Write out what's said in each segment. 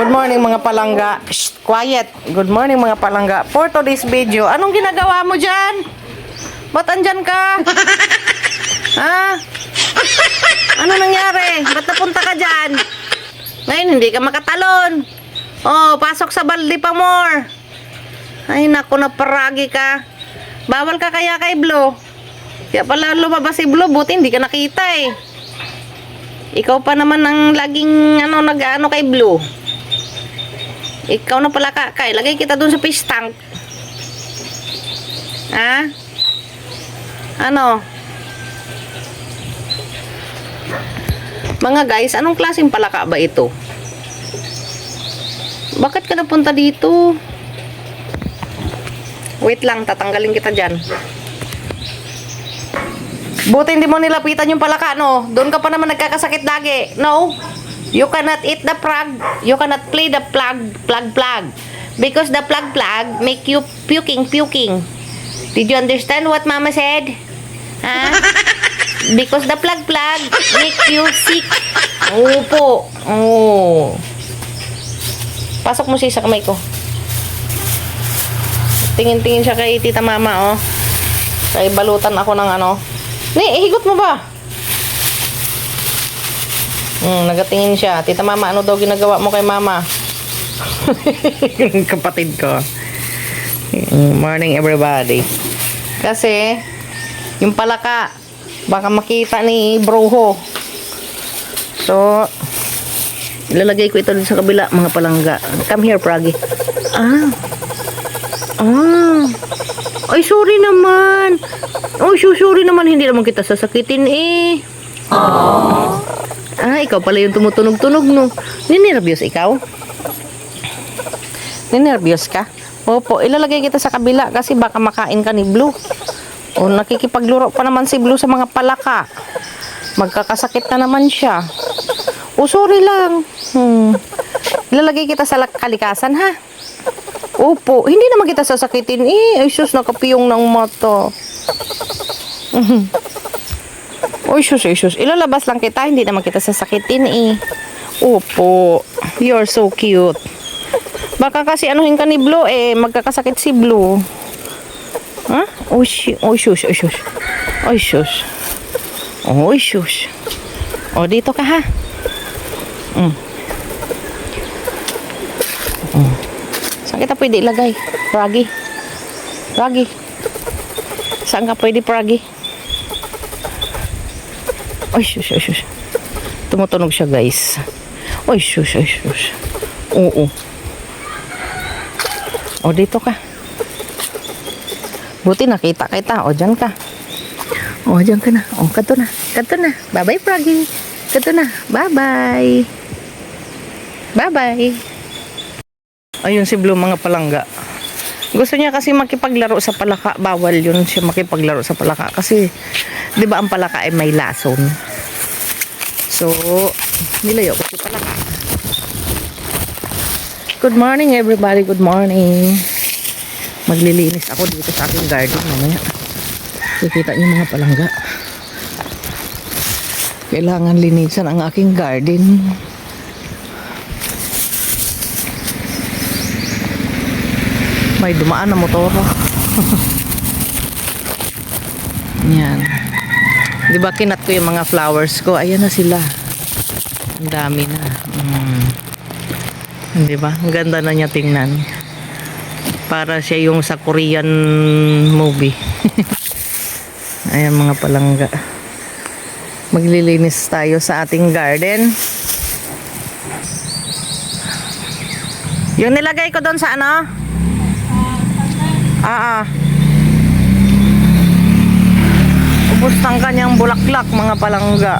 Good morning mga palangga. Shh, quiet. Good morning mga palangga. For today's video, anong ginagawa mo dyan? Ba't andyan ka? Ha? Ano nangyari? Ba't napunta ka dyan? Ngayon hindi ka makatalon. Oh, pasok sa baldi pa more. Ay naku, naparagi ka. Bawal ka kaya kay Blue. Kaya pala lumabas si Blue, buti hindi ka nakita eh. Ikaw pa naman ang laging nag-ano kay Blue. Ikaw na pala kay. Lagay kita dun sa fish tank. Ha? Ano? Mga guys, anong klaseng palaka ba ito? Bakit ka napunta dito? Wait lang, tatanggalin kita dyan. Buti hindi mo nilapitan yung palaka, no? Doon ka pa naman nagkakasakit lagi. No? You cannot eat the plug. You cannot play the plug. Because the plug make you puking. Did you understand what mama said? Ha? Because the plug make you sick. Opo. Oh. Pasok mo siya sa kamay ko. Tingin-tingin siya kay tita mama, oh. Kaya balutan ako ng ano. Higot mo ba? Nagatingin siya. Tita mama, ano daw ginagawa mo kay mama? Kapatid ko. Morning everybody. Kasi, yung palaka, baka makita ni Broho. So, ilalagay ko ito sa kabila, mga palangga. Come here, Pragi. Ay, sorry naman. Oh, sorry naman. Hindi naman kita sasakitin eh. Ikaw pala yung tumutunog-tunog, no? Ninervyos ikaw? Ninervyos ka? Opo, ilalagay kita sa kabila kasi baka makain ka ni Blue. O, nakikipagluro pa naman si Blue sa mga palaka. Magkakasakit na naman siya. O, sorry lang. Ilalagay kita sa kalikasan, ha? Opo, hindi naman kita sasakitin. Ay, sus, nakapiyong ng mata. Oy, sus. Ilalabas lang kita. Hindi naman kita sasakitin eh. Opo. You're so cute. Baka kasi anuhin ka ni Blue eh. Magkakasakit si Blue. Ha? Oy, sus. O, dito ka ha. Saan kita pwede ilagay? Pragi. Saan ka pwede, Pragi? Ay, sus. Tumutunog siya, guys. Ay, sus. Oo. O, dito ka. Buti nakita kita. O, dyan ka. Dyan ka na. O, kato na. Bye-bye, Pragi. Kato na. Bye-bye. Ayun si Blue, mga palangga. Gusto niya kasi makipaglaro sa palaka. Bawal yun siya makipaglaro sa palaka. Kasi, di ba ang palaka ay may lason? So, nilayo ko si palaka. Good morning everybody. Good morning. Maglilinis ako dito sa aking garden. Mamaya. Kikita niyo mga palangga. Kailangan linisan ang aking garden. May dumaan na motor. Yan. Di ba kinat ko yung mga flowers ko? Ayan na sila. Ang dami na. Di ba? Ang ganda na niya tingnan. Para siya yung sa Korean movie. Ayan mga palangga. Maglilinis tayo sa ating garden. Yung nilagay ko doon sa ano? Ubus ng kanyang bulaklak, mga palangga.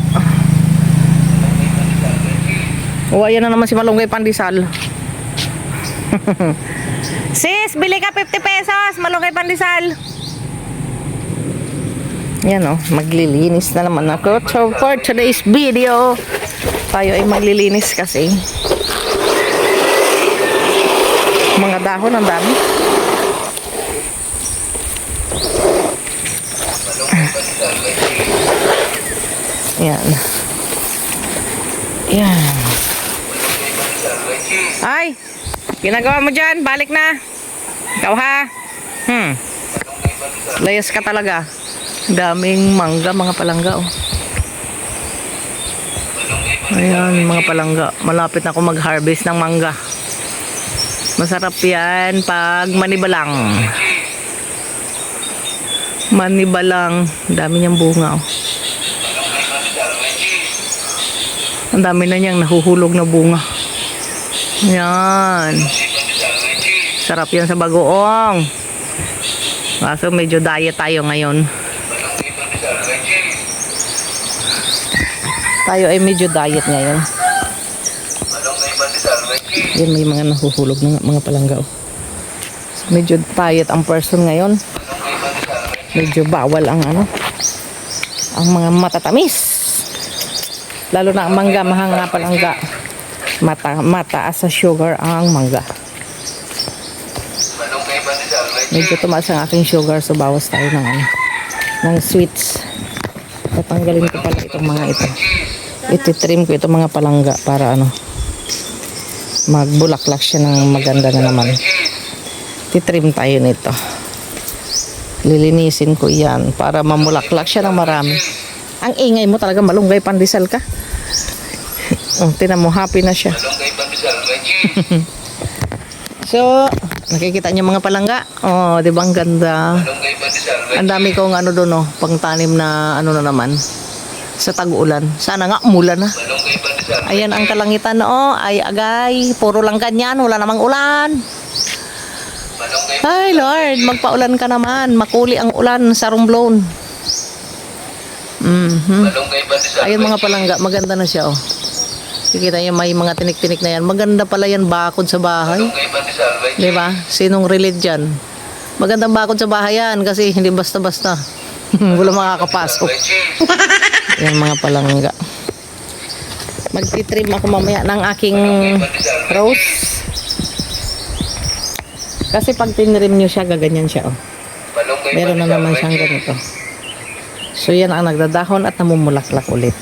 Ayan na naman si Malunggay Pandesal. Sis, bili ka 50 pesos, Malunggay Pandesal. Yan maglilinis na naman ako. So for today's video, tayo ay maglilinis kasi. Mga dahon, ang dami. Yan. Ay, ginagawa mo dyan? Balik na. Ikaw ha? Layas ka talaga. Daming mangga, mga palangga oh. Ayan, mga palangga. Malapit na ako mag-harvest ng mangga. Masarap yan pag manibalang. Manibalang. Dami niyang bunga oh. Ang dami na niyang nahuhulog na bunga. Yan. Sarap yan sa bagoong. Kaso medyo diet tayo ngayon. Tayo ay medyo diet ngayon. Yan, may mga nahuhulog na mga palangga. Medyo diet ang person ngayon. Medyo bawal ang ang mga matatamis. Lalo na ang mangga, mahanga palangga. Mataas sa sugar ang mangga. Medyo tumaas ang aking sugar, so bawas tayo ng sweets. Tatanggalin ko pala itong mga ito. Ititrim ko itong mga palangga para magbulaklak siya ng maganda na naman. Titrim tayo nito. Lilinisin ko yan para mamulaklak siya ng marami. Ang ingay mo talaga, malunggay pandesal ka. Tinan mo, happy na siya. So, nakikita niyo mga palangga? Oh, di ba ang ganda? Ang dami kong doon pangtanim na na naman sa tag-ulan. Sana nga umulan na. Ayan ang kalangitan ay agay, puro lang ganyan, wala namang ulan. Ay Lord, magpaulan ka naman. Makuli ang ulan sa Romblon. Ayun mga palangga, maganda na siya Kikita niyo may mga tinik-tinik na yan. Maganda pala yan bakod sa bahay. Di ba? Sinong relate dyan? Magandang bakod sa bahay yan kasi hindi basta-basta. Wala makakapasok. Yan mga palangga. Magtitrim ako mamaya ng aking rose. Kasi pag tinrim nyo siya, gaganyan siya Meron na naman siyang ganito. So yan ang nagdadahon at namumulaklak ulit.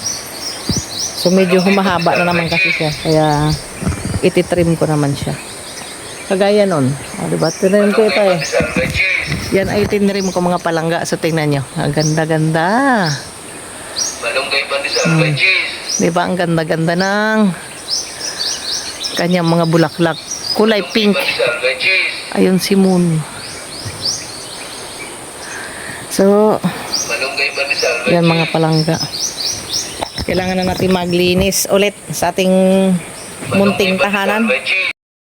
So medyo humahaba na naman kasi siya. Kaya ititrim ko naman siya. Kagaya nun. Diba? Tinrim ko ito Yan ay tinrim ko mga palangga. So tingnan nyo. Ang ganda-ganda. Diba? Ang ganda-ganda ng kanyang mga bulaklak. Kulay pink. Ayun si Moon. So yan mga palangga. Kailangan na natin maglinis ulit sa ating munting tahanan.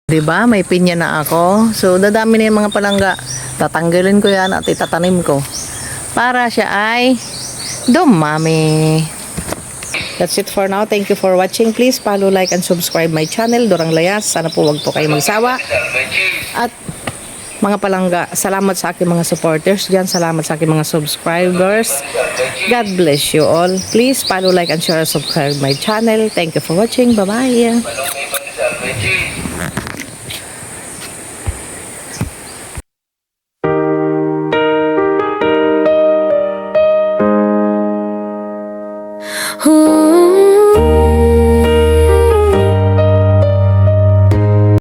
Diba? May pinya na ako. So, dadami na yung mga palangga. Tatanggalin ko yan at itatanim ko. Para siya ay dumami. That's it for now. Thank you for watching. Please follow, like, and subscribe my channel, Dorang Layas. Sana po wag po kayo magsawa. At mga palangga, salamat sa aking mga supporters dyan. Salamat sa aking mga subscribers. God bless you all. Please follow, like, and share, subscribe my channel. Thank you for watching. Bye-bye.